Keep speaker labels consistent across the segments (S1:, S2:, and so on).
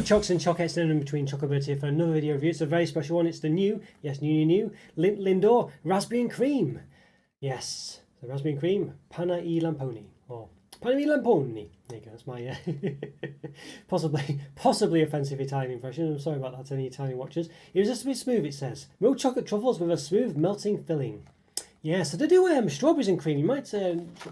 S1: Chocks and Chocettes in between Roberto here for another video review. It's a very special one. It's the new, yes, new, Lindt Lindor Raspberry and Cream. Yes, the Raspberry and Cream Panna e Lamponi, or Panna e Lamponi. There you go, that's my possibly offensive Italian impression. I'm sorry about that to any Italian watchers. Irresistibly smooth, it says. Milk chocolate truffles with a smooth melting filling. Yes, so they do strawberries and cream. You might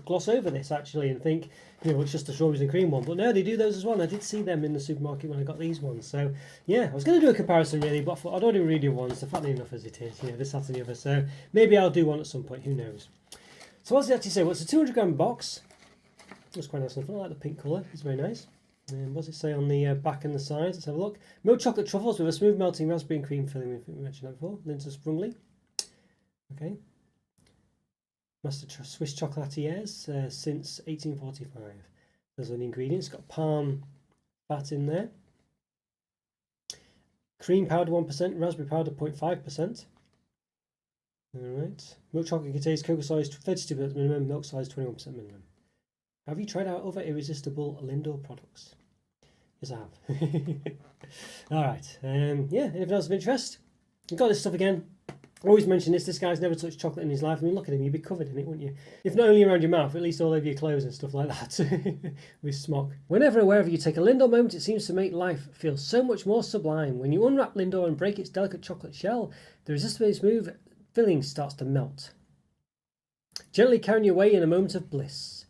S1: gloss over this actually and think, you know, it's just a strawberries and cream one. But no, they do those as well. And I did see them in the supermarket when I got these ones. So yeah, I was going to do a comparison really, but I thought I'd already read you ones. They're fattening enough as it is. You know, this, that and the other. So maybe I'll do one at some point. Who knows? So what does it actually say? Well, it's a 200-gram box. That's quite nice. I like the pink colour. It's very nice. And what does it say on the back and the sides? Let's have a look. Milk chocolate truffles with a smooth melting raspberry and cream filling. We've mentioned that before. Lindt Sprungli. Okay. Master Swiss chocolatiers since 1845. There's an ingredient. It's got palm fat in there. Cream powder 1%, raspberry powder 0.5%. Alright. Milk chocolate contains cocoa size 32% minimum, milk size 21% minimum. Have you tried out other irresistible Lindor products? Yes, I have. Alright. Yeah, anything else of interest? You've got this stuff again. I always mention this. This guy's never touched chocolate in his life. I mean, look at him. You'd be covered in it, wouldn't you? If not only around your mouth, at least all over your clothes and stuff like that. With smock. Whenever and wherever you take a Lindor moment, it seems to make life feel so much more sublime. When you unwrap Lindor and break its delicate chocolate shell, the irresistibly smooth filling starts to melt, gently carrying you away in a moment of bliss.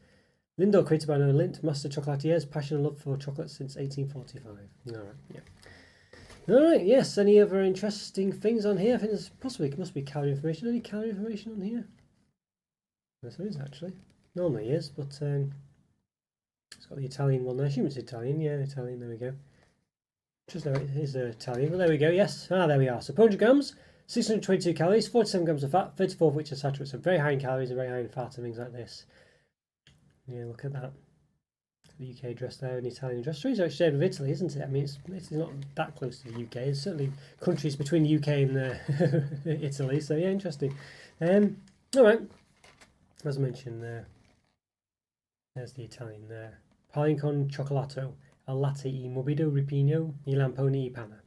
S1: Lindor, created by Lindt, master chocolatiers, passion and love for chocolate since 1845. All right, yeah. Alright, yes, any other interesting things on here? I think there's possibly, must be calorie information. Any calorie information on here? Yes, there is actually. Normally is, but it's got the Italian one there. I assume it's Italian. Yeah, Italian, there we go. Just know it is Italian, but there we go, yes. There we are. So 400 grams, 622 calories, 47 grams of fat, 34 of which are saturated. So very high in calories and very high in fat and things like this. Yeah, look at that. The UK dress there, an Italian dress. It's actually shared with Italy, isn't it? I mean, it's not that close to the UK. It's certainly countries between the UK and Italy. So yeah, interesting. All right. As I mentioned, there's the Italian there. Pane con cioccolato, al latte e morbido ripieno, i lamponi e panna.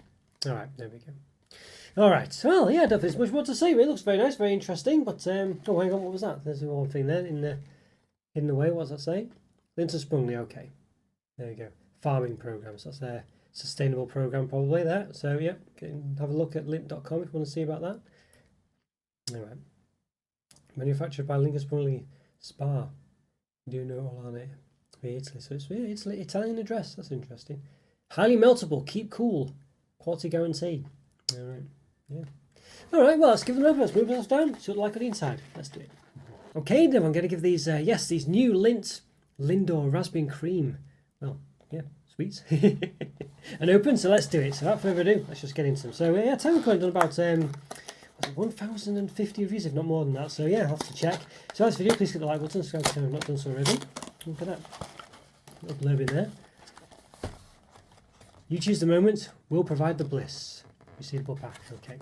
S1: All right, there we go. All right. Well, yeah, I don't think there's much more to say. It looks very nice, very interesting. But oh, hang on, what was that? There's one thing there in the way. What's that say? Lindt Sprungli, okay. There you go. Farming programs. That's their sustainable program, probably there. So, yeah, have a look at lindt.com if you want to see about that. All right. Manufactured by Lindt Sprungli Spa. Do know all on it. Italy. So it's Italian address. That's interesting. Highly meltable. Keep cool. Quality guarantee. All right. Yeah. All right. Well, let's give them over. Let's move those down. See what they like on the inside. Let's do it. Okay, then I'm going to give these. These new Lindt Lindor Raspberry and Cream. Well, yeah, sweets. And open, so let's do it. So without further ado, let's just get into them. So yeah, I've done about was it 1,050 reviews, if not more than that. So yeah, I'll have to check. So that's the video. Please click the like button, subscribe to the channel if not done so already. Look at that. Little blurb in there. You choose the moment, we'll provide the bliss. Receivable pack, okay.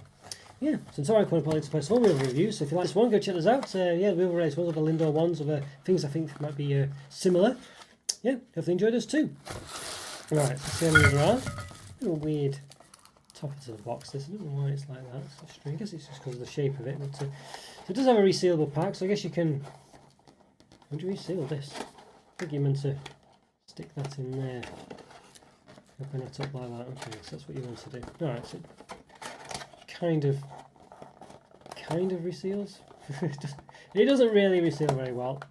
S1: Yeah, so it's alright, quality to place all the other reviews. So if you like this one, go check those out. Yeah, we will release one of the Lindor ones of things I think might be similar. Yeah, hopefully enjoy this too. Right, let's see how many there are. A little weird top to the box. This, I don't know why it's like that. It's strange. I guess it's just because of the shape of it. But so it does have a resealable pack, so I guess you can. How do you reseal this? I think you're meant to stick that in there. Open it up like that. Okay, so that's what you want to do. Alright, so kind of reseals. It doesn't really reseal very well.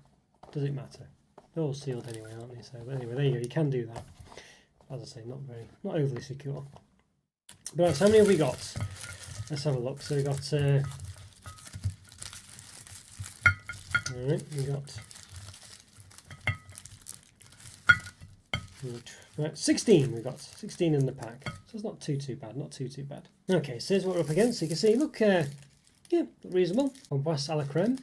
S1: Does it matter? They're all sealed anyway, aren't they? So, but anyway, there you go. You can do that. As I say, not overly secure. But right, so how many have we got? Let's have a look. So we got. All right, we got. Right, 16 we've got 16 in the pack, so it's not too bad, not too bad. Okay, so here's what we're up against. So you can see, look, yeah, reasonable. Bombas à la crème.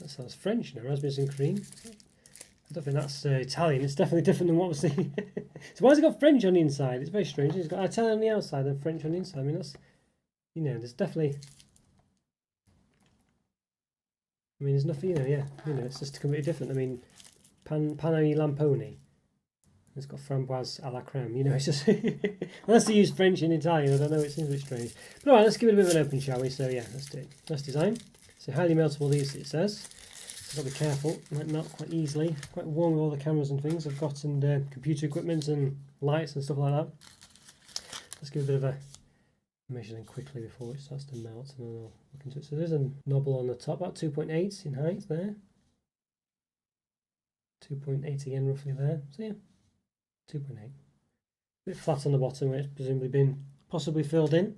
S1: That sounds French, no? Raspberries and cream. I don't think that's Italian. It's definitely different than what we're seeing. So why has it got French on the inside? It's very strange. It's got Italian on the outside and French on the inside. I mean, that's, you know, there's definitely. I mean, there's nothing, you know, it's just completely different. I mean, Panna e Lamponi. It's got framboise à la crème. You know, it's just unless they use French and Italian, I don't know. It seems a bit strange. But all right, let's give it a bit of an open, shall we? So yeah, let's do it. Let's design. So highly meltable these, it says. So got to be careful. It might melt quite easily. Quite warm with all the cameras and things I've got, and computer equipment and lights and stuff like that. Let's give a bit of a measure then quickly before it starts to melt, and then I'll look into it. So there's a knobble on the top, about 2.8 in height there. 2.8 again roughly there. So yeah, 2.8. A bit flat on the bottom where it's presumably been possibly filled in.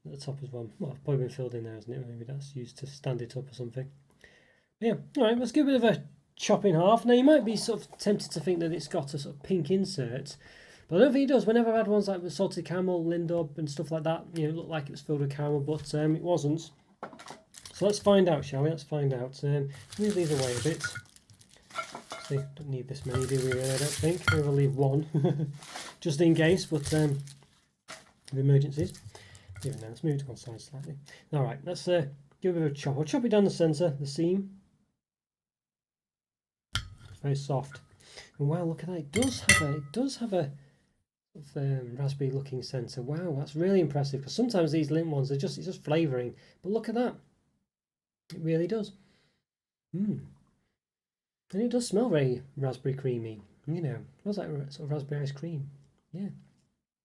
S1: At the top as well. Well, probably been filled in there, hasn't it? Maybe that's used to stand it up or something. But yeah, alright, let's give it a bit of a chop in half. Now you might be sort of tempted to think that it's got a sort of pink insert, but I don't think it does. Whenever I've had ones like with salted caramel, Lindor and stuff like that, you know, it looked like it was filled with caramel, but it wasn't. So let's find out, shall we? Let's find out. Move these away a bit. See, don't need this many, do we? I don't think. Maybe we'll leave one, just in case, but of emergencies. Even now, let's move it to one side slightly. Alright, let's give it a bit of a chop. I'll chop it down the centre, the seam. It's very soft. And wow, look at that. It does have a raspberry looking centre. Wow, that's really impressive, because sometimes these Lindt ones are it's just flavouring. But look at that. It really does. And it does smell very raspberry creamy. You know, it smells like sort of raspberry ice cream. Yeah.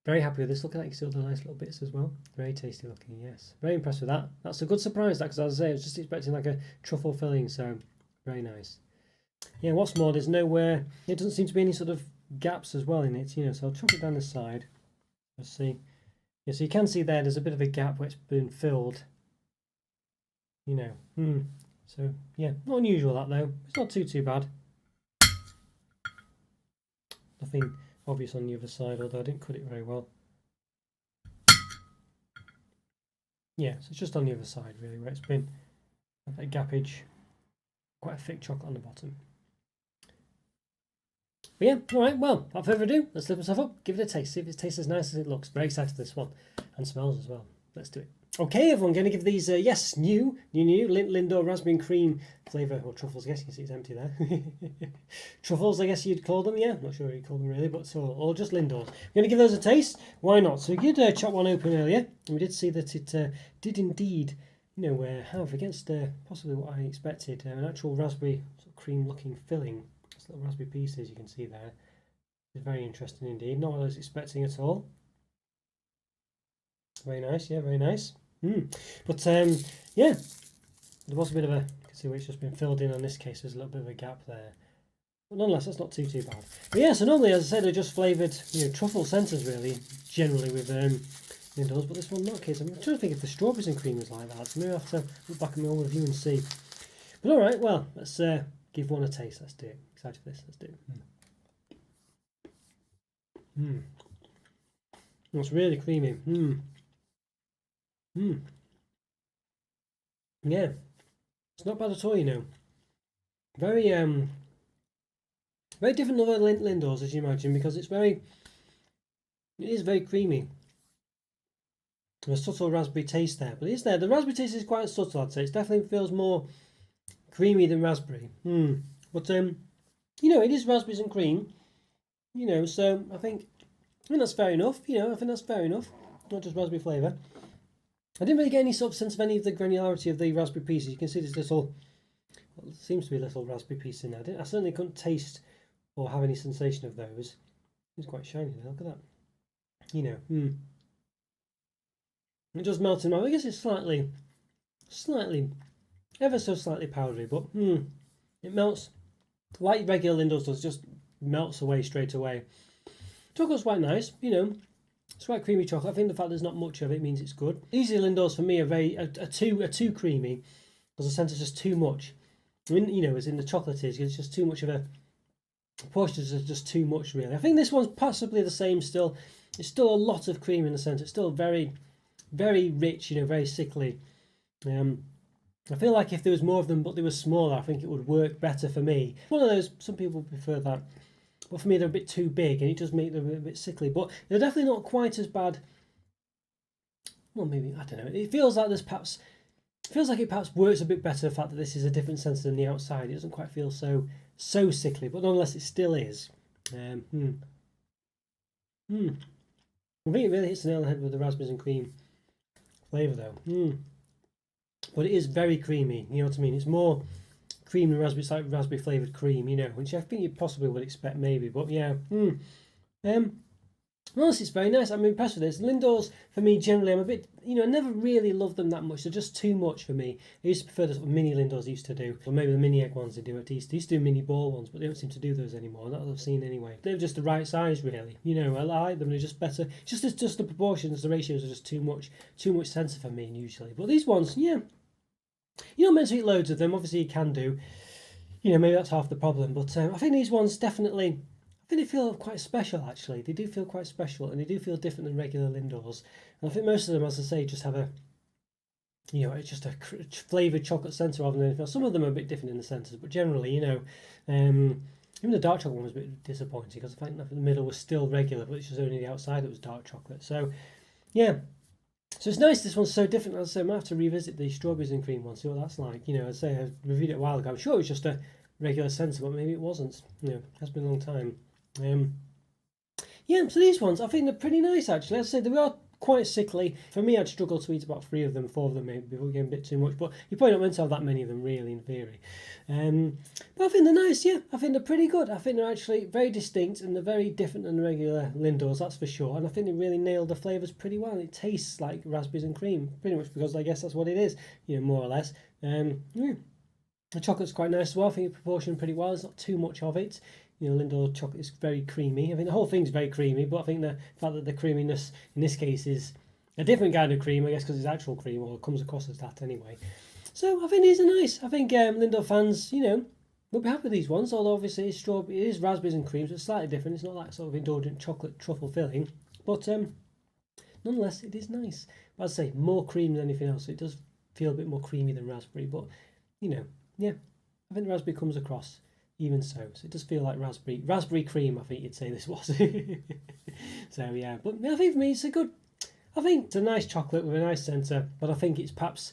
S1: Very happy with this. Look at that, you can see all the nice little bits as well. Very tasty looking, yes. Very impressed with that. That's a good surprise, that, because as I say, I was just expecting like a truffle filling, so very nice. Yeah, what's more, there's nowhere, it doesn't seem to be any sort of gaps as well in it, you know, so I'll chop it down the side. Let's see. Yeah, so you can see there's a bit of a gap where it's been filled. You know, So, yeah, not unusual that though. It's not too bad. Nothing obvious on the other side, although I didn't cut it very well. Yeah, so it's just on the other side really, where it's been a gappage, quite a thick chocolate on the bottom. But yeah, alright, well, without further ado, let's lift myself up, give it a taste, see if it tastes as nice as it looks. Very excited for this one, and smells as well. Let's do it. Okay, everyone, going to give these, yes, new Lindt Lindor Raspberry and Cream flavour, or truffles, I guess you can see it's empty there. Truffles, I guess you'd call them, yeah, not sure what you'd call them really, but or just Lindors. We're going to give those a taste, why not? So we did chop one open earlier, and we did see that it did indeed, you know, have, against possibly what I expected, an actual raspberry sort of cream looking filling. Just little raspberry pieces you can see there. It's very interesting indeed, not what I was expecting at all. Very nice, yeah, very nice. But yeah, there was a bit of a, you can see where it's just been filled in. On this case, there's a little bit of a gap there. But nonetheless, that's not too bad. But yeah, so normally, as I said, they're just flavoured, you know, truffle centres really, generally with Lindors. But this one, not the case. I'm trying to think if the strawberries and cream is like that. So maybe I have to look back at my own review and see. But all right, well, let's give one a taste. Let's do it. Excited for this. Let's do it. It's really creamy. Yeah, it's not bad at all, you know. Very very different than other Lindors, as you imagine, because it is very creamy. There's a subtle raspberry taste there, but it is there. The raspberry taste is quite subtle, I'd say. It definitely feels more creamy than raspberry. But you know, it is raspberries and cream. You know, so I think that's fair enough. You know, I think that's fair enough. Not just raspberry flavour. I didn't really get any sort of sense of any of the granularity of the raspberry pieces. You can see there's little, well, seems to be a little raspberry piece in there. I certainly couldn't taste or have any sensation of those. It's quite shiny there, look at that. You know, it does melt in my mouth. I guess it's slightly, ever so slightly powdery, but it melts like regular Lindors does, just melts away straight away. Chocolate's quite nice, you know. It's quite creamy chocolate. I think the fact there's not much of it means it's good. These Lindors for me are too creamy, because the centre's just too much. I mean, you know, as in the chocolate is, it's just too much of a, portions are just too much really. I think this one's possibly the same still. It's still a lot of cream in the centre. It's still very, very rich, you know, very sickly. I feel like if there was more of them but they were smaller, I think it would work better for me. One of those, some people prefer that. But for me, they're a bit too big, and it does make them a bit sickly. But they're definitely not quite as bad. Well, maybe, I don't know. It feels like there's perhaps, it perhaps works a bit better, the fact that this is a different sensor than the outside. It doesn't quite feel so sickly, but nonetheless, it still is. I think it really hits the nail on the head with the raspberries and cream flavour though. But it is very creamy, you know what I mean? It's more cream than raspberry, it's like raspberry flavoured cream, you know, which I think you possibly would expect maybe, but yeah. Honestly, it's very nice. I'm impressed with this. Lindors, for me, generally, I'm a bit, you know, I never really loved them that much. They're just too much for me. I used to prefer the sort of mini Lindors used to do, or maybe the mini egg ones they do at least. They used to do mini ball ones, but they don't seem to do those anymore. Not that I've seen anyway. They're just the right size, really. You know, I like them. They're just better. It's just the proportions, the ratios are just too much centre for me usually. But these ones, yeah, you're not meant to eat loads of them. Obviously, you can do. You know, maybe that's half the problem. But I think these ones definitely. I think they feel quite special actually. They do feel quite special and they do feel different than regular Lindors. And I think most of them, as I say, just have a, you know, it's just a flavoured chocolate centre rather than anything else. Some of them are a bit different in the centres, but generally, you know, even the dark chocolate one was a bit disappointing because I think the middle was still regular, but it's just only the outside that was dark chocolate. So, yeah. So it's nice this one's so different. As I say, I might have to revisit the strawberries and cream one, see what that's like. You know, I'd say I reviewed it a while ago. I'm sure it was just a regular centre, but maybe it wasn't. You know, it has been a long time. Yeah, so these ones I think they're pretty nice actually. As I said, they are quite sickly. For me, I'd struggle to eat about 3 of them, 4 of them maybe before getting a bit too much. But you're probably not meant to have that many of them really, in theory. But I think they're nice. Yeah, I think they're pretty good. I think they're actually very distinct and they're very different than the regular Lindors, that's for sure. And I think they really nailed the flavours pretty well. It tastes like raspberries and cream, pretty much because I guess that's what it is, you know, more or less. Yeah. The chocolate's quite nice as well. I think it's proportioned pretty well. There's not too much of it. You know, Lindor chocolate is very creamy. I think the whole thing's very creamy, but I think the fact that the creaminess in this case is a different kind of cream, I guess, because it's actual cream, or it comes across as that anyway. So I think these are nice. I think Lindor fans, you know, will be happy with these ones. Although obviously it's strawberry, it is raspberries and cream, so it's slightly different. It's not that sort of indulgent chocolate truffle filling, but nonetheless, it is nice. But I'd say more cream than anything else. So it does feel a bit more creamy than raspberry, but you know, yeah, I think the raspberry comes across even so. So it does feel like raspberry cream, I think you'd say this was. So yeah, but I think for me it's a good, I think it's a nice chocolate with a nice centre, but I think it's perhaps,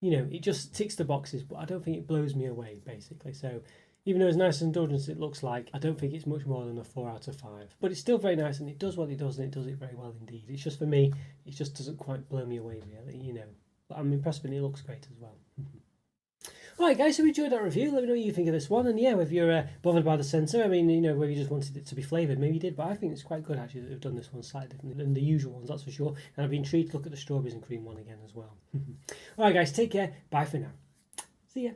S1: you know, it just ticks the boxes, but I don't think it blows me away basically. So even though it's nice and indulgent as it looks like, I don't think it's much more than a 4 out of 5. But it's still very nice and it does what it does and it does it very well indeed. It's just for me, it just doesn't quite blow me away really, you know. But I'm impressed with it, it looks great as well. Alright guys, so we enjoyed that review. Let me know what you think of this one. And yeah, if you're bothered by the centre, I mean, you know, whether you just wanted it to be flavoured, maybe you did. But I think it's quite good actually that they've done this one slightly different than the usual ones, that's for sure. And I've been intrigued to look at the strawberries and cream one again as well. Alright guys, take care. Bye for now. See ya.